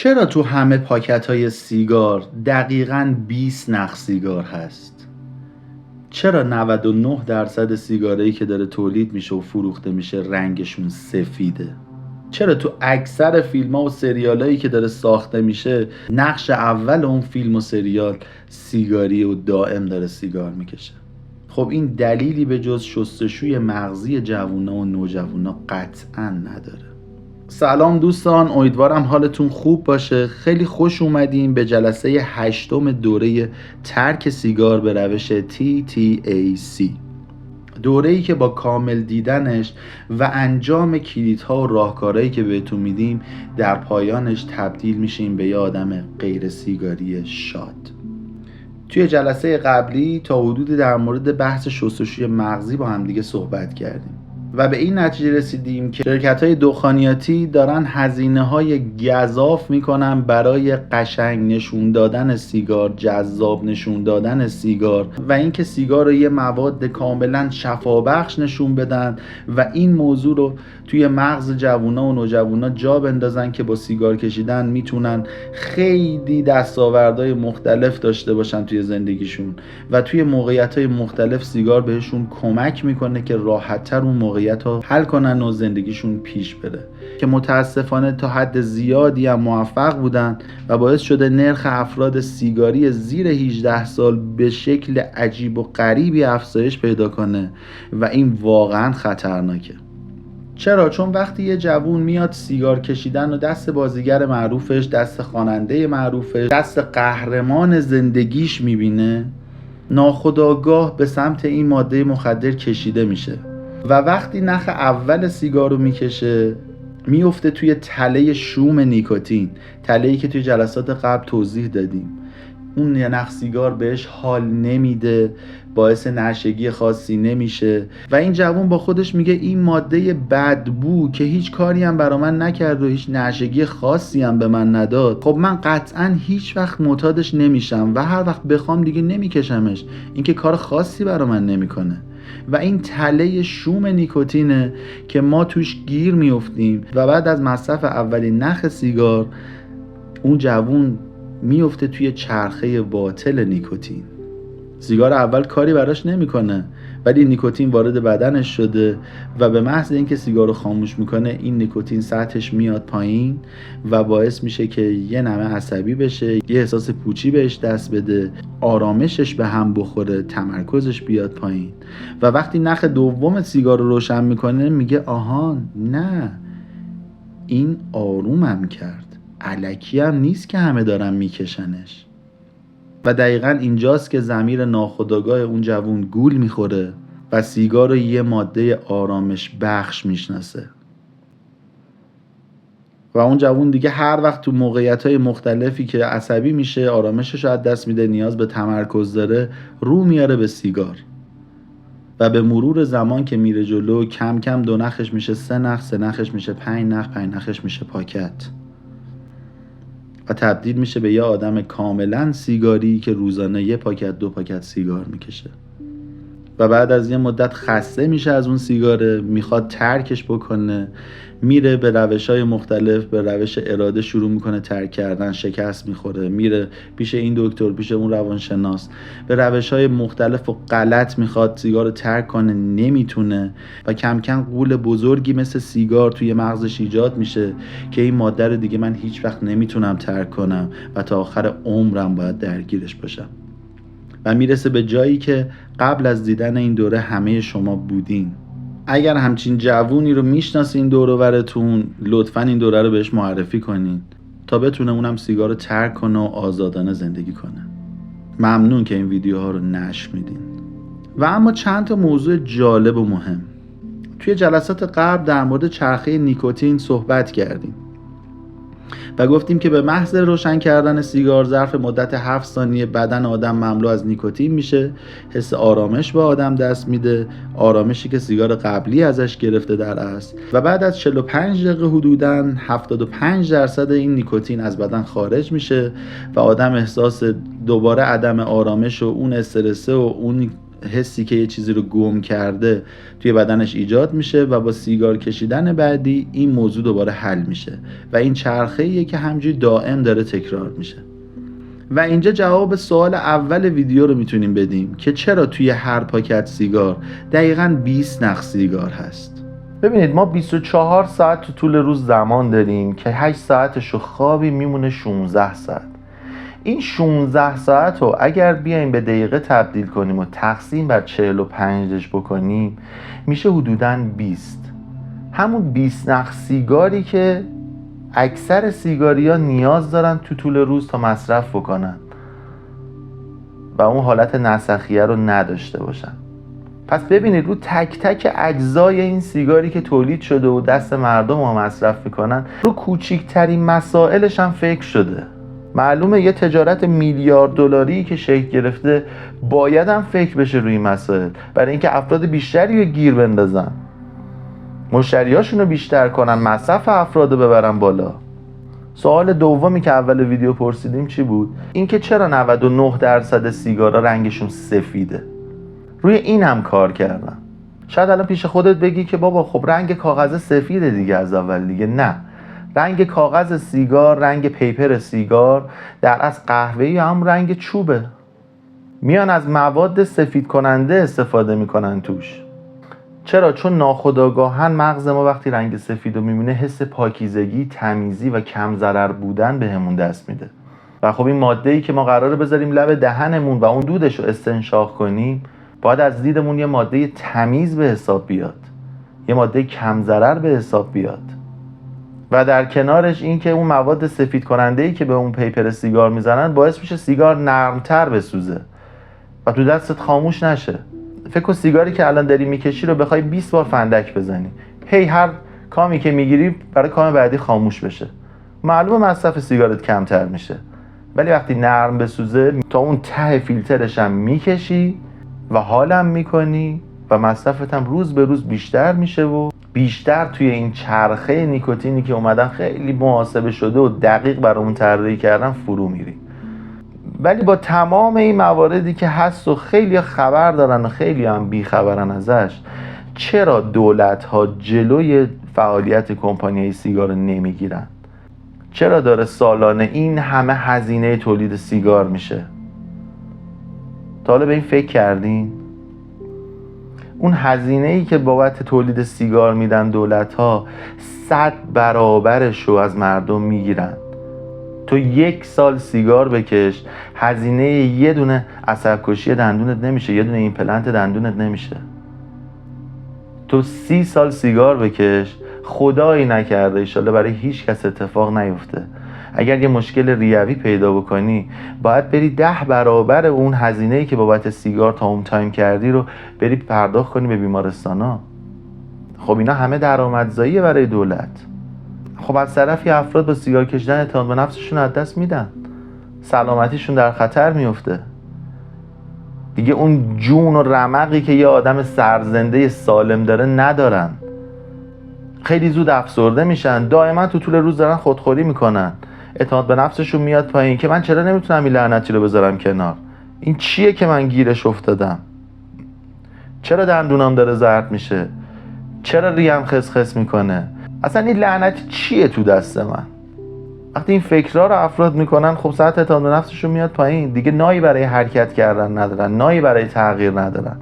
چرا تو همه پاکت‌های سیگار دقیقاً 20 نخ سیگار هست؟ چرا 99% سیگارهایی که داره تولید میشه و فروخته میشه رنگشون سفیده؟ چرا تو اکثر فیلم‌ها و سریالایی که داره ساخته میشه نقش اول اون فیلم و سریال سیگاری و دائم داره سیگار میکشه؟ خب این دلیلی به جز شستشوی مغزی جوونا و نوجوانا قطعاً نداره. سلام دوستان، امیدوارم حالتون خوب باشه. خیلی خوش اومدیم به جلسه 8 دوره ترک سیگار به روش TTAC، دوره‌ای که با کامل دیدنش و انجام کلیدها و راهکارهایی که بهتون میدیم در پایانش تبدیل میشیم به یه آدم غیر سیگاری شاد. توی جلسه قبلی تا حدودی در مورد بحث شستشوی مغزی با هم دیگه صحبت کردیم و به این نتیجه رسیدیم که شرکت‌های دخانیاتی دارن هزینه‌های گزاف میکنن برای قشنگ نشون دادن سیگار، جذاب نشون دادن سیگار و اینکه سیگار رو یه مواد کاملا شفابخش نشون بدن و این موضوع رو توی مغز جوونا و نوجوانا جا بندازن که با سیگار کشیدن میتونن خیلی دستاوردهای مختلف داشته باشن توی زندگیشون و توی موقعیت‌های مختلف سیگار بهشون کمک میکنه که راحت‌تر اون موقعیت ها حل کنن و زندگیشون پیش بره، که متاسفانه تا حد زیادی هم موفق بودن و باعث شده نرخ افراد سیگاری زیر 18 سال به شکل عجیب و غریبی افزایش پیدا کنه و این واقعا خطرناکه. چرا؟ چون وقتی یه جوون میاد سیگار کشیدن و دست بازیگر معروفش، دست خواننده معروفش، دست قهرمان زندگیش میبینه، ناخودآگاه به سمت این ماده مخدر کشیده میشه و وقتی نخ اول سیگار رو میکشه میفته توی تله شوم نیکوتین، تله‌ای که توی جلسات قبل توضیح دادیم. اون نخ سیگار بهش حال نمیده، باعث نشگی خاصی نمیشه و این جوون با خودش میگه این ماده بدبو که هیچ کاری هم برا من نکرد و هیچ نشگی خاصی هم به من نداد، خب من قطعا هیچ وقت معتادش نمیشم و هر وقت بخوام دیگه نمیکشمش، این که کار خاصی برا من نمیکنه. و این تله شوم نیکوتینه که ما توش گیر میافتیم و بعد از مصرف اولین نخ سیگار اون جوون میفته توی چرخه باطل نیکوتین. سیگار اول کاری براش نمیکنه ولی نیکوتین وارد بدنش شده و به محض اینکه سیگار رو خاموش میکنه این نیکوتین سطحش میاد پایین و باعث میشه که یه نمه عصبی بشه، یه احساس پوچی بهش دست بده، آرامشش به هم بخوره، تمرکزش بیاد پایین و وقتی نخ دوم سیگار رو روشن میکنه میگه آهان نه، این آرومم کرد، الکی هم نیست که همه دارن میکشنش. و دقیقاً اینجاست که ضمیر ناخودآگاه اون جوون گول میخوره و سیگار رو یه ماده آرامش بخش میشناسه و اون جوون دیگه هر وقت تو موقعیت‌های مختلفی که عصبی میشه، آرامشش رو از دست میده، نیاز به تمرکز داره، رو میاره به سیگار و به مرور زمان که میره جلو کم کم 2 نخش میشه 3 نخ، 3 نخش میشه 5 نخ، 5 نخش میشه پاکت و تبدیل میشه به یه آدم کاملا سیگاری که روزانه 1 پاکت 2 پاکت سیگار میکشه و بعد از یه مدت خسته میشه از اون سیگاره، میخواد ترکش بکنه، میره به روش‌های مختلف، به روش اراده شروع میکنه ترک کردن، شکست میخوره، میره پیش این دکتر، پیش اون روانشناس، به روش‌های مختلف و غلط میخواد سیگار رو ترک کنه، نمیتونه و کم کم غول بزرگی مثل سیگار توی مغزش ایجاد میشه که این ماده رو دیگه من هیچ وقت نمیتونم ترک کنم و تا آخر عمرم باید درگیرش باشم و میرسه به جایی که قبل از دیدن این دوره همه شما بودین. اگر همچین جوونی رو میشناسین دور و برتون، لطفاً این دوره رو بهش معرفی کنین تا بتونه اونم سیگار رو ترک کنه و آزادانه زندگی کنه. ممنون که این ویدیوها رو نشر میدین. و اما چند تا موضوع جالب و مهم. توی جلسات قبل در مورد چرخه نیکوتین صحبت کردیم و گفتیم که به محض روشن کردن سیگار ظرف مدت 7 ثانیه بدن آدم مملو از نیکوتین میشه، حس آرامش به آدم دست میده، آرامشی که سیگار قبلی ازش گرفته در اصل، و بعد از 45 دقیقه حدوداً 75% این نیکوتین از بدن خارج میشه و آدم احساس دوباره عدم آرامش و اون استرس و اون حسی که یه چیزی رو گم کرده توی بدنش ایجاد میشه و با سیگار کشیدن بعدی این موضوع دوباره حل میشه و این چرخه‌ایه که همجوری دائم داره تکرار میشه. و اینجا جواب سوال اول ویدیو رو میتونیم بدیم که چرا توی هر پاکت سیگار دقیقاً 20 نخ سیگار هست. ببینید ما 24 ساعت تو طول روز زمان داریم که 8 ساعتشو خوابی، میمونه 16 ساعت. این 16 ساعت رو اگر بیایم به دقیقه تبدیل کنیم و تقسیم بر 45 بکنیم میشه حدوداً 20. همون 20 نخ سیگاری که اکثر سیگاری ها نیاز دارن تو طول روز تا مصرف بکنن و اون حالت نسخیه رو نداشته باشن. پس ببینید رو تک تک اجزای این سیگاری که تولید شده و دست مردم رو مصرف میکنن رو کوچکترین مسائلش هم فکر شده. معلومه یه تجارت میلیارد دلاری که شکل گرفته باید هم فکر بشه روی این مسائل برای اینکه افراد بیشتری رو گیر بندازن، مشتریاشون رو بیشتر کنن، مصرف افراد رو ببرن بالا. سوال دومی که اول ویدیو پرسیدیم چی بود؟ اینکه چرا 99% سیگارا رنگشون سفیده. روی این هم کار کردم. شاید الان پیش خودت بگی که بابا خب رنگ کاغذ سفیده دیگه از اول دیگه. نه، رنگ کاغذ سیگار، رنگ پیپر سیگار در اصل قهوه‌ای هم رنگ چوبه. میان از مواد سفید کننده استفاده میکنن توش. چرا؟ چون ناخودآگاهاً مغز ما وقتی رنگ سفید رو میبینه حس پاکیزگی، تمیزی و کم ضرر بودن بهمون دست میده. و خب این ماده‌ای که ما قراره بذاریم لب دهنمون و اون دودش رو استنشاق کنیم باید از دیدمون یه ماده تمیز به حساب بیاد، یه ماده کم ضرر به حساب بیاد. و در کنارش این که اون مواد سفید کننده‌ای که به اون پیپر سیگار میزنن باعث میشه سیگار نرمتر بسوزه و تو دستت خاموش نشه. فکر کن سیگاری که الان داری میکشی رو بخوای 20 بار فندک بزنی، هر کامی که میگیری برای کام بعدی خاموش بشه، معلومه مصرف سیگارت کمتر میشه. ولی وقتی نرم بسوزه تا اون ته فیلترش هم میکشی و حالم میکنی و مصرفت هم روز به روز بیشتر میشه و بیشتر توی این چرخه نیکوتینی که اومدن خیلی محاسبه شده و دقیق برامون طراحی کردن فرو میری. ولی با تمام این مواردی که هست و خیلی خبر دارن و خیلی هم بیخبرن ازش، چرا دولت ها جلوی فعالیت کمپانی سیگار رو نمیگیرن؟ چرا داره سالانه این همه هزینه تولید سیگار میشه؟ تا حالا به این فکر کردین؟ اون هزینه‌ای که بابت تولید سیگار میدن دولت ها 100 برابرش رو از مردم میگیرن. تو 1 سال سیگار بکش، هزینه یه دونه عصب‌کشی دندونت نمیشه، یه دونه ایمپلنت دندونت نمیشه. تو 30 سال سیگار بکش، خدایی نکرده ایشالله برای هیچ کس اتفاق نیفته، اگر یه مشکل ریوی پیدا بکنی باید بری 10 برابر اون هزینه‌ای که بابت سیگار تا اون تایم کردی رو بری پرداخت کنی به بیمارستانا. خب اینا همه درآمدزاییه برای دولت. خب از طرفی افراد با سیگار کشیدن اعتماد به نفسشون از دست میدن، سلامتیشون در خطر میفته دیگه. اون جون و رمقی که یه آدم سرزنده سالم داره ندارن، خیلی زود افسرده میشن، دائما تو طول روز دارن خودخوری میکنن، اعتماد به نفسشون میاد پایین که من چرا نمیتونم این لعنتی رو بذارم کنار، این چیه که من گیرش افتادم، چرا دندونام داره زرد میشه، چرا ریم خسخس میکنه، اصلا این لعنتی چیه تو دست من. وقتی این فکرها رو افراد میکنن خب سطح اعتماد به نفسشون میاد پایین دیگه، نایی برای حرکت کردن ندارن، نایی برای تغییر ندارن.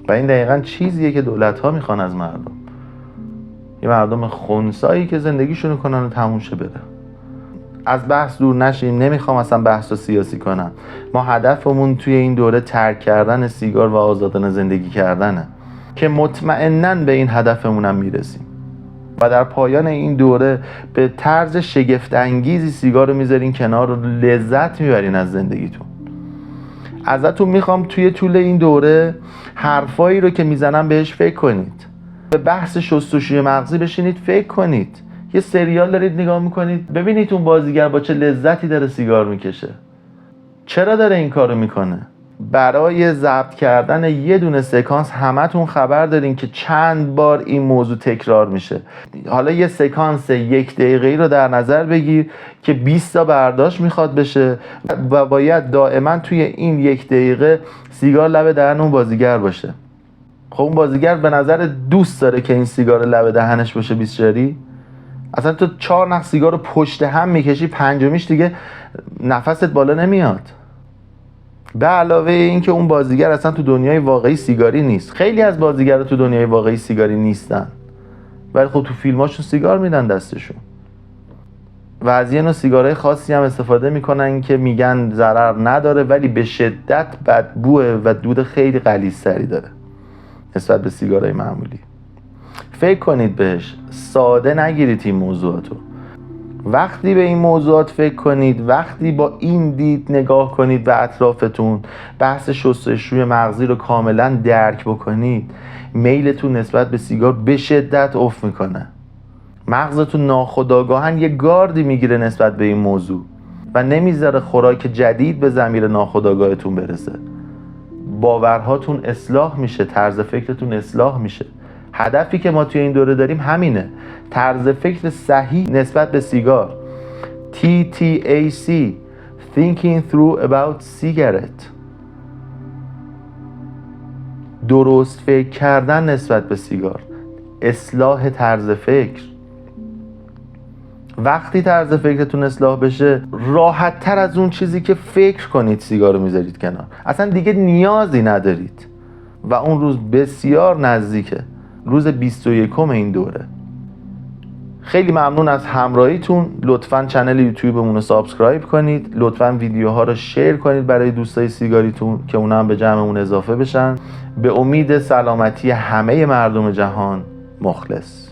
و این دقیقاً چیزیه که دولت‌ها میخوان از مردم، یه مردم خنثایی که زندگیشونو کنن و تموم شه بره. از بحث دور نشیم، نمیخوام اصلا بحث رو سیاسی کنم. ما هدفمون توی این دوره ترک کردن سیگار و آزادانه زندگی کردنه که مطمئناً به این هدفمونم میرسیم و در پایان این دوره به طرز شگفت انگیزی سیگار رو میذارین کنار و لذت میبرین از زندگیتون. ازتون میخوام توی طول این دوره حرفایی رو که میزنم بهش فکر کنید، به بحث شستشوی مغزی بشینید فکر کنید، یه سریال دارید نگاه میکنید ببینید اون بازیگر با چه لذتی داره سیگار میکشه، چرا داره این کارو میکنه. برای ضبط کردن یه دونه سکانس همتون خبر دارین که چند بار این موضوع تکرار میشه. حالا یه سکانس 1 دقیقه‌ای رو در نظر بگیر که 20 تا برداشت میخواد بشه و باید دائما توی این 1 دقیقه سیگار لب دهن اون بازیگر باشه. خب اون بازیگر به نظر دوست داره که این سیگار لب دهنش باشه 20 جاری؟ اصلا تو 4 نخ سیگار رو پشت هم میکشی، پنجمیش دیگه نفست بالا نمیاد. به علاوه این که اون بازیگر اصلا تو دنیای واقعی سیگاری نیست. خیلی از بازیگرا تو دنیای واقعی سیگاری نیستن، ولی خب تو فیلماشون سیگار میدن دستشون و از یه نوع سیگارهای خاصی هم استفاده میکنن که میگن ضرر نداره ولی به شدت بدبوه و دود خیلی غلیظتری داره نسبت به سیگارهای معمولی. فکر کنید بهش، ساده نگیرید این موضوعاتو. وقتی به این موضوعات فکر کنید، وقتی با این دید نگاه کنید به اطرافتون، بحث شستشوی مغزی رو کاملا درک بکنید، میلتون نسبت به سیگار به شدت افت میکنه. مغزتون ناخودآگاهن یه گاردی میگیره نسبت به این موضوع و نمیذاره خوراک جدید به ضمیر ناخودآگاهتون برسه. باورهاتون اصلاح میشه، طرز فکرتون اصلاح میشه. هدفی که ما توی این دوره داریم همینه، طرز فکر صحیح نسبت به سیگار. TTAC Thinking Through About Cigarette، درست فکر کردن نسبت به سیگار، اصلاح طرز فکر. وقتی طرز فکرتون اصلاح بشه، راحت تر از اون چیزی که فکر کنید سیگار رو میذارید کنار، اصلا دیگه نیازی ندارید و اون روز بسیار نزدیکه، روز 21 این دوره. خیلی ممنون از همراهیتون. لطفاً کانال یوتیوبمون رو سابسکرایب کنید، لطفاً ویدیوها رو شیر کنید برای دوستای سیگاریتون که اونا هم به جمعمون اضافه بشن. به امید سلامتی همه مردم جهان، مخلص.